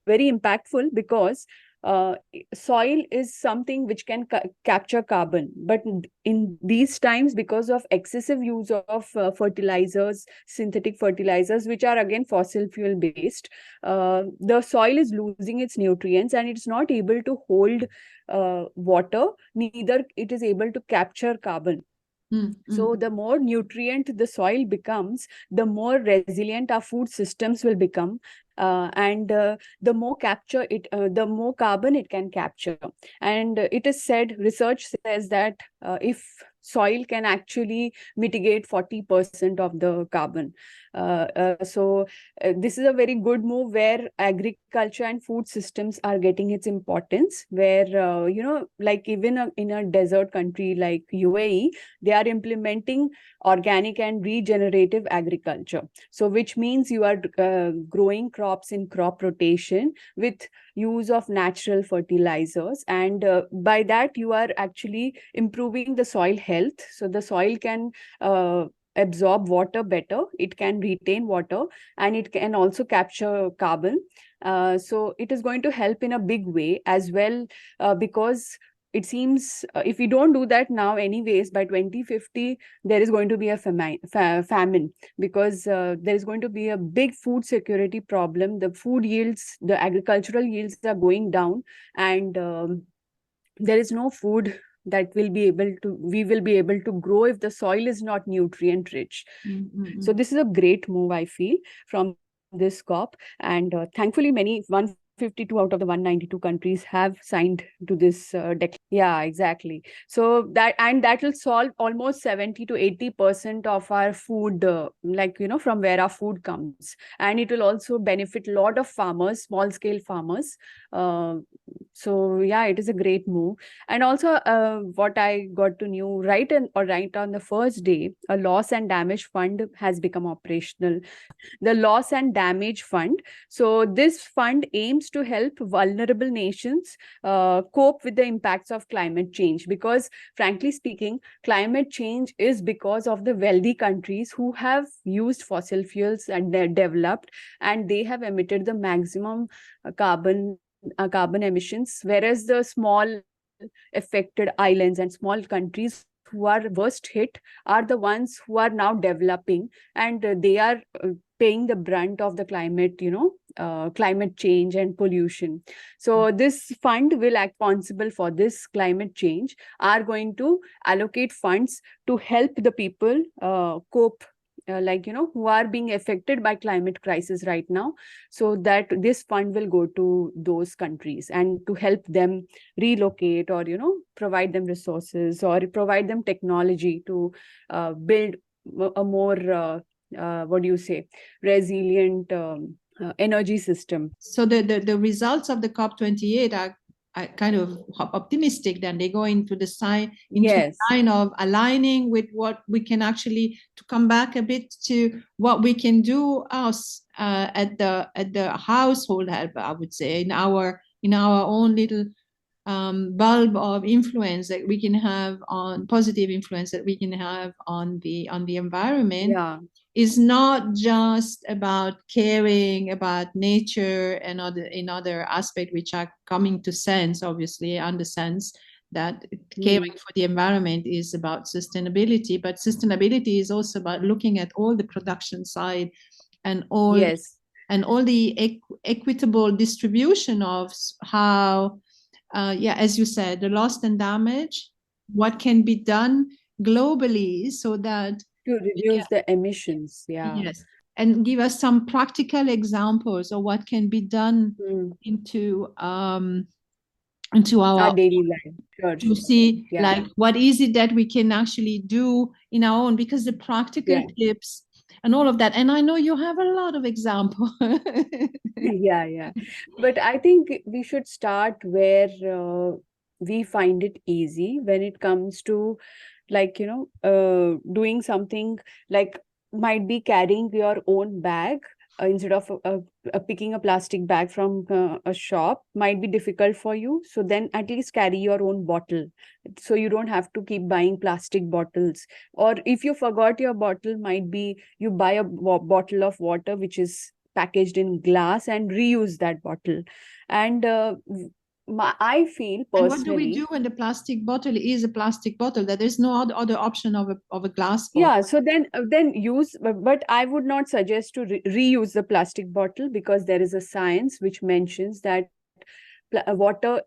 C: very impactful, because soil is something which can capture carbon, but in these times, because of excessive use of fertilizers, synthetic fertilizers, which are again fossil fuel based, the soil is losing its nutrients, and it's not able to hold water, neither it is able to capture carbon. So the more nutrient the soil becomes, the more resilient our food systems will become, and the more the more carbon it can capture. And it is said, research says that if soil can actually mitigate 40% of the carbon. So this is a very good move, where agriculture and food systems are getting its importance, where like even in a desert country like UAE, they are implementing organic and regenerative agriculture. So which means you are growing crops in crop rotation with use of natural fertilizers, and by that you are actually improving the soil health. So the soil can absorb water better, it can retain water, and it can also capture carbon. So it is going to help in a big way as well, because it seems if we don't do that now anyways, by 2050 there is going to be a famine, because there is going to be a big food security problem. The food yields, the agricultural yields are going down, and there is no food that we will be able to grow if the soil is not nutrient rich. So this is a great move, I feel, from this COP, and thankfully many 152 out of the 192 countries have signed to this yeah, exactly. So that will solve almost 70 to 80% of our food, from where our food comes, and it will also benefit a lot of farmers, small scale farmers. So yeah, it is a great move. And also what I got to know, right on the first day, a loss and damage fund has become operational. The Loss and Damage Fund. So this fund aims to help vulnerable nations cope with the impacts of climate change, because frankly speaking, climate change is because of the wealthy countries who have used fossil fuels and they're developed, and they have emitted the maximum carbon emissions, whereas the small affected islands and small countries who are worst hit are the ones who are now developing, and they are paying the brunt of the climate, climate change and pollution. So this fund will act responsible for this climate change, are going to allocate funds to help the people cope, who are being affected by climate crisis right now, so that this fund will go to those countries and to help them relocate, or provide them resources, or provide them technology to build a more what do you say, resilient energy system.
B: So the results of the COP28 are kind of optimistic. Then they go into the sign, into
C: Yes.
B: the line of aligning with what we can actually, to come back a bit to what we can do us at the household help, I would say, in our own little bulb of influence that we can have on, positive influence that we can have on the environment.
C: Yeah.
B: Is not just about caring about nature and other aspects which are coming to sense, obviously, and the sense that caring for the environment is about sustainability, but sustainability is also about looking at all the production side and all.
C: Yes.
B: And all the equitable distribution of how, as you said, the loss and damage, what can be done globally so that
C: to reduce the emissions. Yeah.
B: Yes. And give us some practical examples of what can be done into our
C: daily life. Sure.
B: To see,
C: Yeah.
B: like, what is it that we can actually do in our own, because the practical tips and all of that. And I know you have a lot of examples.
C: Yeah. But I think we should start where we find it easy when it comes to, doing something, like might be carrying your own bag instead of picking a plastic bag from a shop might be difficult for you. So then at least carry your own bottle, so you don't have to keep buying plastic bottles. Or if you forgot your bottle, might be you buy a bottle of water which is packaged in glass and reuse that bottle. And I feel personally.
B: And what do we do when the plastic bottle is a plastic bottle, that there's no other option of a glass bottle?
C: Yeah, so then use, but I would not suggest to reuse the plastic bottle, because there is a science which mentions that water,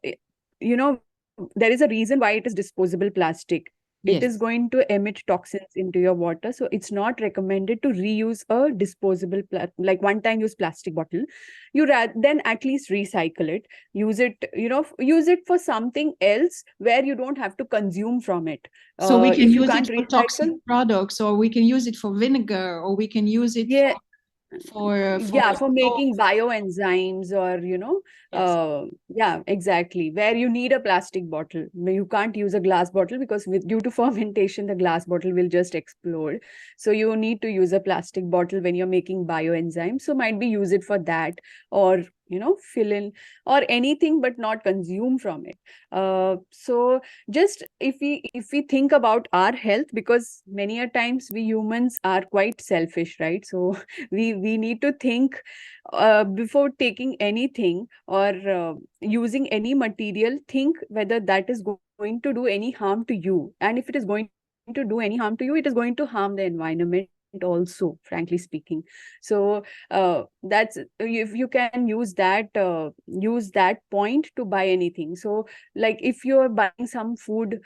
C: there is a reason why it is disposable plastic. It is going to emit toxins into your water. So it's not recommended to reuse a disposable, like one-time use plastic bottle. You then at least recycle it. Use it for something else where you don't have to consume from it.
B: So we can
C: if
B: use it for toxic products, or we can use it for vinegar, or we can use it for
C: making bioenzymes, or exactly, where you need a plastic bottle. You can't use a glass bottle, because due to fermentation the glass bottle will just explode. So you need to use a plastic bottle when you're making bioenzymes. So might be use it for that, or fill in or anything, but not consume from it. So just if we think about our health, because many a times we humans are quite selfish, right? So we need to think before taking anything, or using any material, think whether that is going to do any harm to you. And if it is going to do any harm to you, it is going to harm the environment also, frankly speaking. So that's, if you can use that point to buy anything. So like if you're buying some food,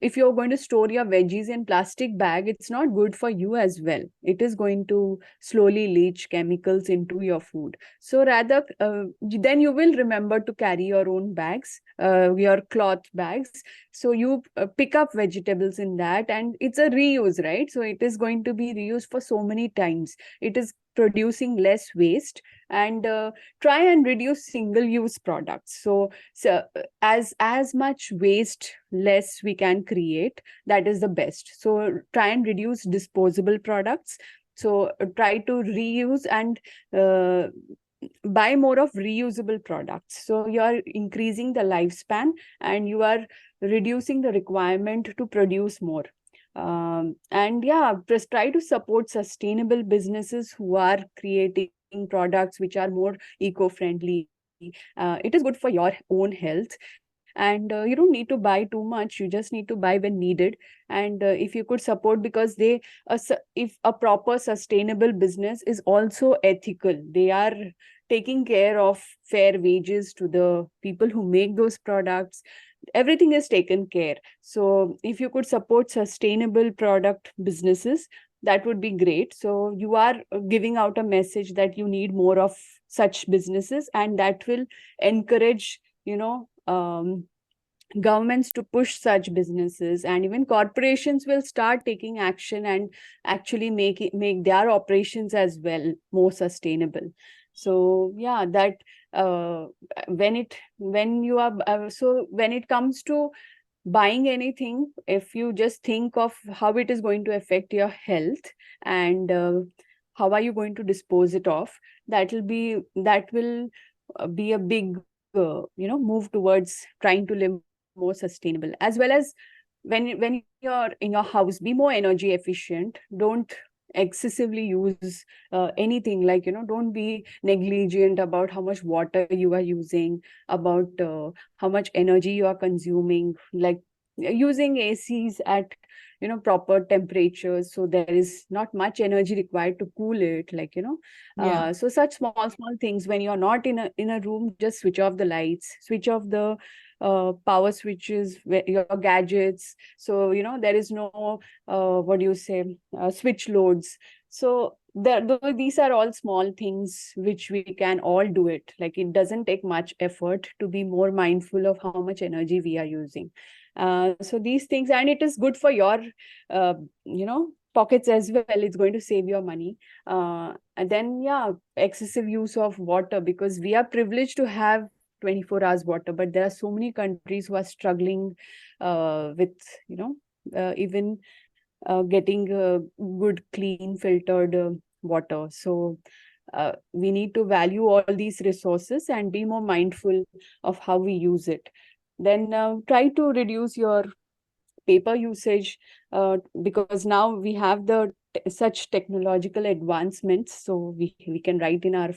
C: if you're going to store your veggies in plastic bag, it's not good for you as well. It is going to slowly leach chemicals into your food. So rather, then you will remember to carry your own bags, your cloth bags. So you pick up vegetables in that, and it's a reuse, right? So it is going to be reused for so many times. It is producing less waste, and try and reduce single-use products. So as much waste less we can create, that is the best. So try and reduce disposable products. So try to reuse and buy more of reusable products. So you are increasing the lifespan, and you are reducing the requirement to produce more. And just try to support sustainable businesses who are creating products which are more eco-friendly. It is good for your own health. and you don't need to buy too much. You just need to buy when needed. And if you could support, because if a proper sustainable business is also ethical, they are taking care of fair wages to the people who make those products. Everything is taken care. So if you could support sustainable product businesses, that would be great. So you are giving out a message that you need more of such businesses, and that will encourage, governments to push such businesses, and even corporations will start taking action and actually make their operations as well more sustainable. So yeah, that when it comes to buying anything, if you just think of how it is going to affect your health, and how are you going to dispose it off, that will be a big move towards trying to live more sustainable. As well as when you're in your house, be more energy efficient. Don't excessively use anything, like don't be negligent about how much water you are using, about how much energy you are consuming, like using ACs at proper temperatures, so there is not much energy required to cool it, so such small things. When you're not in a room, just switch off the lights, switch off the power switches, your gadgets, so there is no switch loads. So these are all small things which we can all do it. Like, it doesn't take much effort to be more mindful of how much energy we are using. So these things, and it is good for your pockets as well. It's going to save your money. And then excessive use of water, because we are privileged to have 24 hours water, but there are so many countries who are struggling with even getting good, clean, filtered water. So we need to value all these resources and be more mindful of how we use it. Then try to reduce your paper usage, because now we have such technological advancements, so we can write in our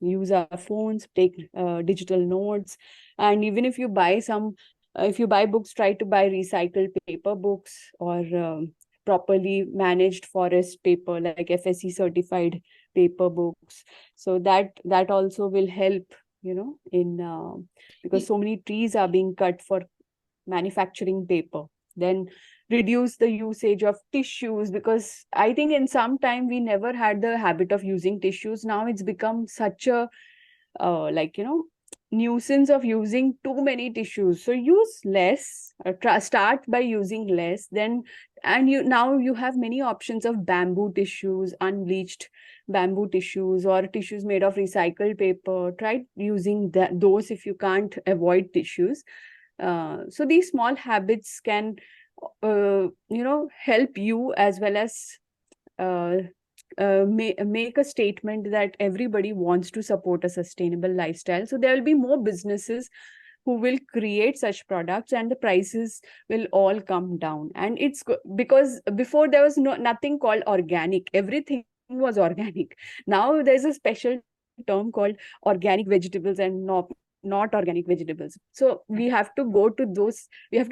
C: use our phones, take digital notes. And even if you buy books, try to buy recycled paper books, or properly managed forest paper, like FSC certified paper books. So that also will help, in because so many trees are being cut for manufacturing paper. Then reduce the usage of tissues, because I think in some time we never had the habit of using tissues. Now it's become such a nuisance of using too many tissues. So use less, start by using less. Then now you have many options of bamboo tissues, unbleached bamboo tissues, or tissues made of recycled paper. Try using those if you can't avoid tissues. So these small habits can help you, as well as make a statement that everybody wants to support a sustainable lifestyle. So there will be more businesses who will create such products, and the prices will all come down. And it's because before there was nothing called organic. Everything was organic. Now there's a special term called organic vegetables and not organic vegetables. So we have to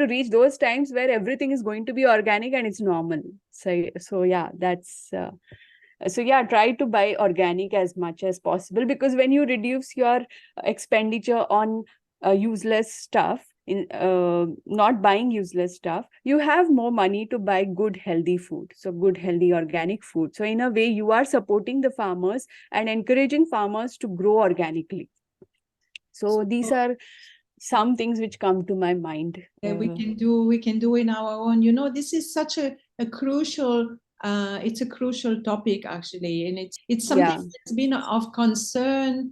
C: reach those times where everything is going to be organic and it's normal. So yeah, that's try to buy organic as much as possible, because when you reduce your expenditure on useless stuff, in not buying useless stuff, you have more money to buy good healthy food, so good healthy organic food. So in a way, you are supporting the farmers and encouraging farmers to grow organically. So these are some things which come to my mind.
B: We can do in our own. This is such a crucial. It's a crucial topic, actually, and it's something that's been of concern.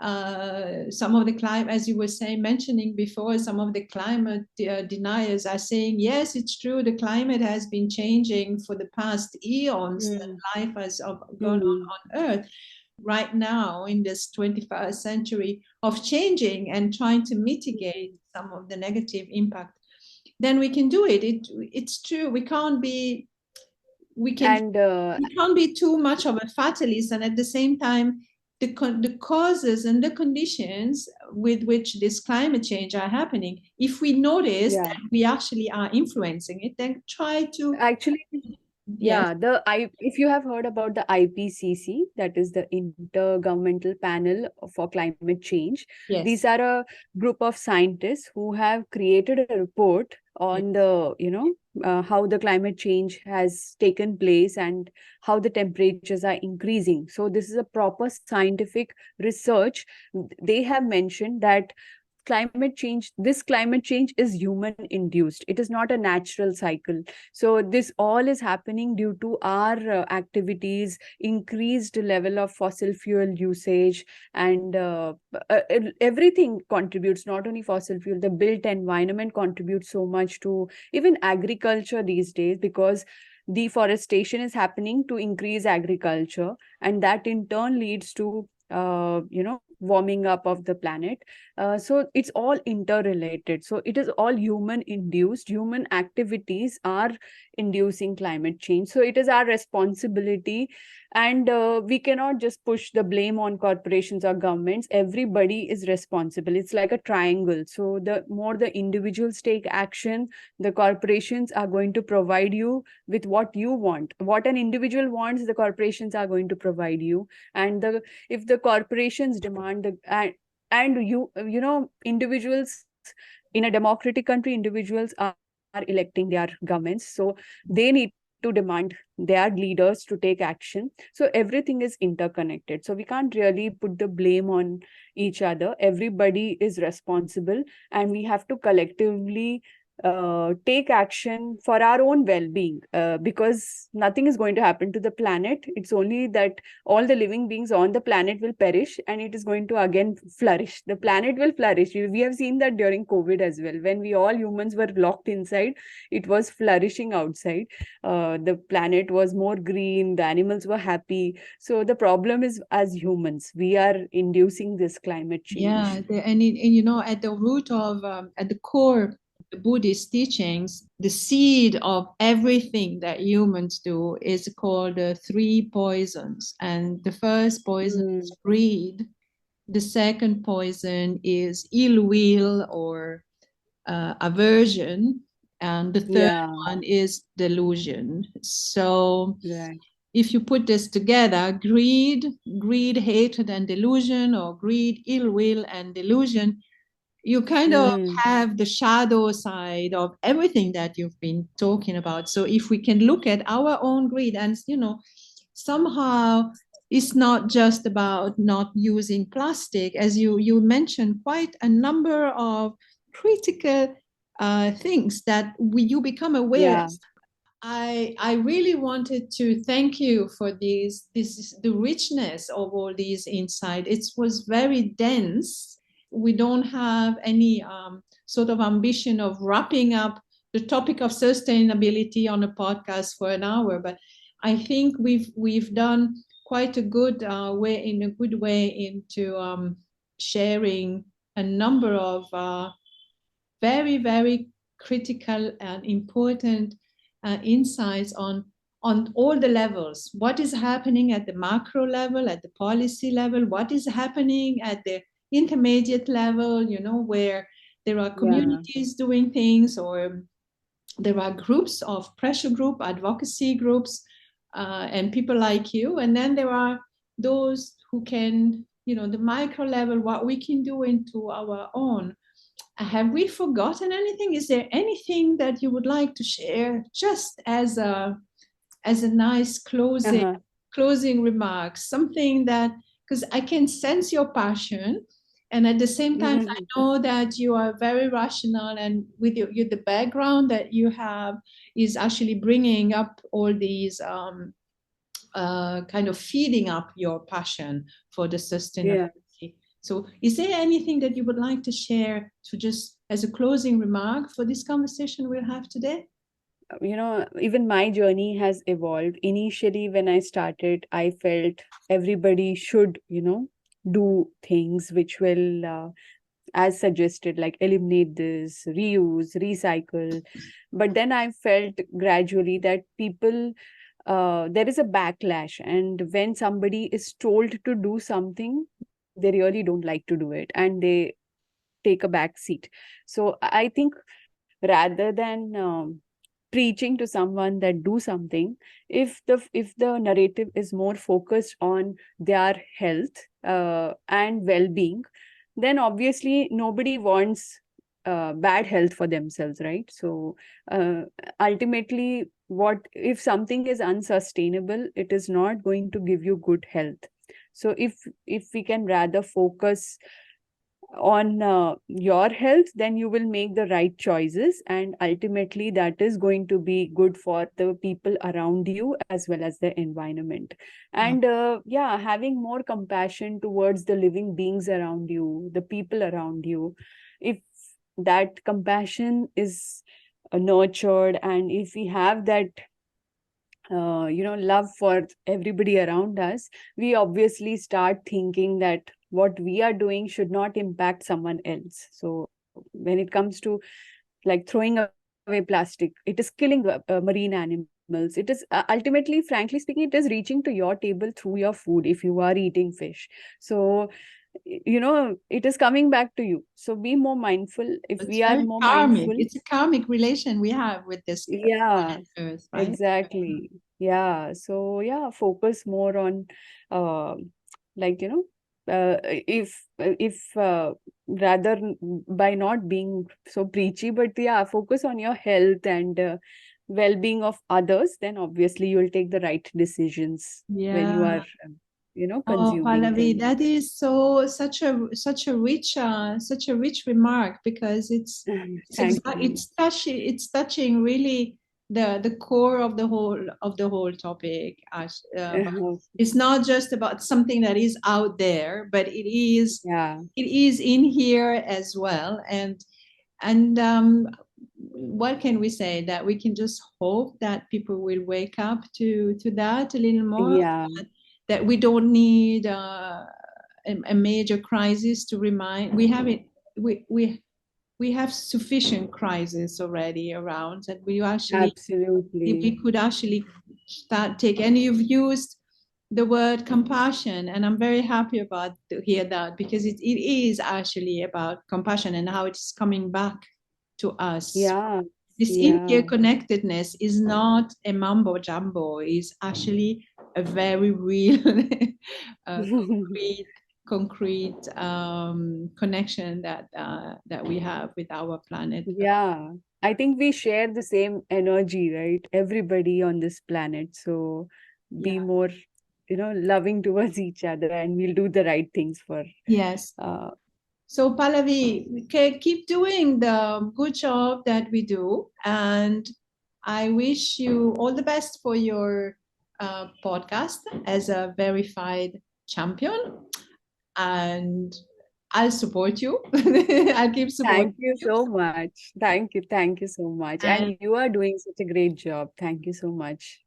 B: Some of the climate, as you were mentioning before, some of the climate deniers are saying, yes, it's true, the climate has been changing for the past eons, that life has gone on Earth. Right now, in this 21st century of changing and trying to mitigate some of the negative impact, then we can do it. It's true. We can't be too much of a fatalist, and at the same time, the causes and the conditions with which this climate change are happening. If we notice
C: Yeah.
B: that we actually are influencing it, then try to,
C: Actually,
B: yes,
C: if you have heard about the IPCC, that is the Intergovernmental Panel for Climate Change,
B: yes,
C: these are a group of scientists who have created a report
B: yes,
C: on the, how the climate change has taken place and how the temperatures are increasing. So this is a proper scientific research. They have mentioned that this climate change is human induced. It is not a natural cycle. So this all is happening due to our activities, increased level of fossil fuel usage, and everything contributes. Not only fossil fuel, the built environment contributes so much to even agriculture these days, because deforestation is happening to increase agriculture, and that in turn leads to warming up of the planet. So it's all interrelated. So it is all human induced. Human activities are inducing climate change. So it is our responsibility, and we cannot just push the blame on corporations or governments. Everybody is responsible. It's like a triangle. So the more the individuals take action, the corporations are going to provide you with what you want. What an individual wants, the corporations are going to provide you. And if the corporations demand and individuals in a democratic country, individuals are electing their governments, so they need to demand their leaders to take action. So everything is interconnected, so we can't really put the blame on each other. Everybody is responsible, and we have to collectively take action for our own well-being, because nothing is going to happen to the planet. It's only that all the living beings on the planet will perish, and it is going to again flourish. The planet will flourish. We have seen that during COVID as well. When we all humans were locked inside, it was flourishing outside. The planet was more green, the animals were happy. So the problem is, as humans, we are inducing this climate
B: yeah.
C: change.
B: At the root of, at the core, the Buddhist teachings, the seed of everything that humans do is called the three poisons. And the first poison is greed. The second poison is ill will or aversion. And the third
C: Yeah,
B: one is delusion. So
C: right.
B: if you put this together, greed, hatred, and delusion, or greed, ill will, and delusion, you kind of
C: Mm.
B: have the shadow side of everything that you've been talking about. So if we can look at our own greed, and somehow it's not just about not using plastic, as you mentioned, quite a number of critical things that you become aware.
C: Yeah.
B: I really wanted to thank you for the richness of all these insights. It was very dense. We don't have any sort of ambition of wrapping up the topic of sustainability on a podcast for an hour, but I think we've done quite a good way into sharing a number of very, very critical and important insights on all the levels. What is happening at the macro level, at the policy level? What is happening at the intermediate level? Where there are
C: Yeah.
B: communities doing things, or there are groups of pressure group, advocacy groups, and people like you. And then there are those who can, the micro level, what we can do into our own. Have we forgotten anything? Is there anything that you would like to share, just as a nice closing
C: Uh-huh.
B: closing remark? Something that, because I can sense your passion, and at the same time I know that you are very rational, and with the background that you have is actually bringing up all these kind of feeding up your passion for the
C: Yeah.
B: sustainability. So, is there anything that you would like to share, to just as a closing remark for this conversation we'll have today?
C: Even my journey has evolved. Initially, when I started, I felt everybody should, do things which will, as suggested, like eliminate this, reuse, recycle. But then I felt gradually that people there is a backlash, and when somebody is told to do something, they really don't like to do it, and they take a back seat. So I think rather than preaching to someone that do something, if the narrative is more focused on their health and well-being, then obviously nobody wants bad health for themselves, right? So uh, ultimately, what if something is unsustainable, it is not going to give you good health. So if we can rather focus on your health, then you will make the right choices, and ultimately that is going to be good for the people around you as well as the environment. And yeah, having more compassion towards the living beings around you, the people around you, if that compassion is nurtured, and if we have that love for everybody around us, we obviously start thinking that what we are doing should not impact someone else. So when it comes to like throwing away plastic, it is killing marine animals. It is ultimately, frankly speaking, it is reaching to your table through your food if you are eating fish. So it is coming back to you. So be more mindful. If
B: It's
C: we are
B: very
C: more
B: karmic.
C: mindful,
B: It's a karmic relation we have with this
C: yeah,
B: planet Earth, right?
C: exactly. Yeah. So yeah, focus more on uh, like if rather by not being so preachy, but yeah, focus on your health and well-being of others, then obviously you'll take the right decisions when you
B: Yeah.
C: are
B: Oh,
C: consuming
B: Pallavi,
C: things.
B: that is such a rich remark, because
C: Thank you.
B: it's touching really the core of the whole topic. But it's not just about something that is out there, but
C: Yeah.
B: it is in here as well. And what can we say? That we can just hope that people will wake up to that a little more,
C: Yeah.
B: that we don't need a major crisis to remind. We have it. We have sufficient crises already around, and we actually, if
C: Absolutely.
B: we could actually start take. And you've used the word compassion, and I'm very happy about to hear that, because it is actually about compassion and how it's coming back to us.
C: Yeah.
B: This
C: Yeah.
B: interconnectedness is not a mumbo jumbo, is actually a very real concrete connection that we have with our planet.
C: Yeah, I think we share the same energy, right? Everybody on this planet. So be
B: Yeah.
C: more, loving towards each other, and we'll do the right things for
B: Yes.
C: uh
B: So Pallavi, keep doing the good job that we do, and I wish you all the best for your podcast as a verified champion. And I'll support you. I'll keep supporting
C: thank you
B: you.
C: so much. Thank you. Thank you so much.
B: And
C: And you are doing such a great job. Thank you so much.